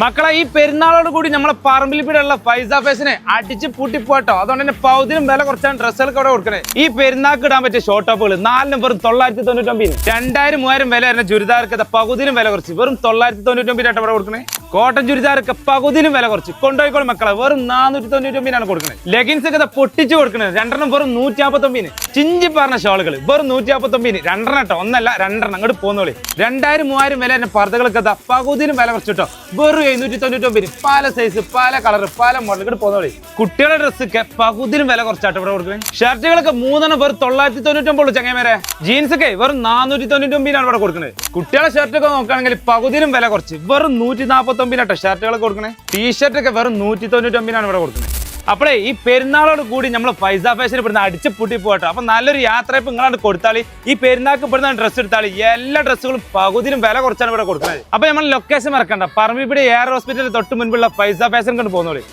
മക്കളെ ഈ പെരുന്നാളോട് കൂടി നമ്മളെ പറമ്പിലിപ്പിടുള്ള ഫൈസ ഫാഷനെ അടിച്ച് പൂട്ടിപ്പോട്ടോ. അതുകൊണ്ട് തന്നെ പൗതിനും വില കുറച്ചാണ് ഡ്രസ്സുകൾക്ക് അവിടെ കൊടുക്കണേ. ഈ പെരുന്നാൾക്ക് ഇടാൻ പറ്റിയ ഷോർട്ട് ടോപ്പുകൾ 4 വെറും 999. 2000-3000 വില വരുന്ന ചുരിദാർക്ക് പകുതിനും വില കുറച്ച് വെറും 999 അവിടെ കൊടുക്കണേ. കോട്ടൺ ചുരിദാർക്ക് പകുതിനും വില കുറച്ച് കൊണ്ടുപോയിക്കോളും മക്കളെ, വെറും 499 കൊടുക്കുന്നത്. ലെഗിൻസ് ഒക്കെ പൊട്ടിച്ച് കൊടുക്കുന്നത് 2 വെറും 159. ചിഞ്ചി പറഞ്ഞ ഷോളുകൾ വെറും 159. 2 കേട്ടോ, ഒന്നല്ല 2 അങ്ങോട്ട് പോന്നോളി. 2000-3000 വില തന്നെ പർദ്ദകൾക്ക് പകുതിനും വില കുറച്ചിട്ടോ വെറും 799. പല സൈസ്, പല കളർ, പല മോഡൽ ഇങ്ങോട്ട് പോന്നോളി. കുട്ടികളുടെ ഡ്രസ്സൊക്കെ പകുതിനും വില കുറച്ചാട്ടോ ഇവിടെ കൊടുക്കുന്നത്. ഷർട്ടുകളൊക്കെ 3 വെറും 999 ചങ്ങേമേരെ. ജീൻസ് ഒക്കെ വെറും 499 ഇവിടെ കൊടുക്കുന്നത്. കുട്ടികളുടെ ഷർട്ടൊക്കെ നോക്കുകയാണെങ്കിൽ പകുതിനും വില കുറച്ച് വെറും 149 ഷർട്ടുകൾ കൊടുക്കണേ. ടീഷർട്ട് ഒക്കെ വെറും 199 ഇവിടെ കൊടുക്കുന്നത്. അപ്പോഴേ ഈ പെരുന്നാളോട് കൂടി നമ്മൾ ഫൈസ ഫാഷൻ ഇവിടുന്ന് അടിച്ച് പൂട്ടി പോകട്ടോ. അപ്പൊ നല്ലൊരു യാത്ര ഇപ്പൊ നിങ്ങളാണ് കൊടുത്താളി. ഈ പെരുന്നാൾക്ക് ഇവിടുന്ന് ഡ്രസ്സ് എടുത്താളി. എല്ലാ ഡ്രസ്സുകളും പകുതിനും വില കുറച്ചാണ് ഇവിടെ കൊടുക്കുന്നത്. അപ്പൊ നമ്മൾ ലൊക്കേഷൻ മറക്കണ്ട, പറമ്പിപ്പിടി എയർ ഹോസ്പിറ്റലിന് തൊട്ട് മുൻപുള്ള ഫൈസ ഫാഷൻ കൊണ്ട് പോകുന്നോളി.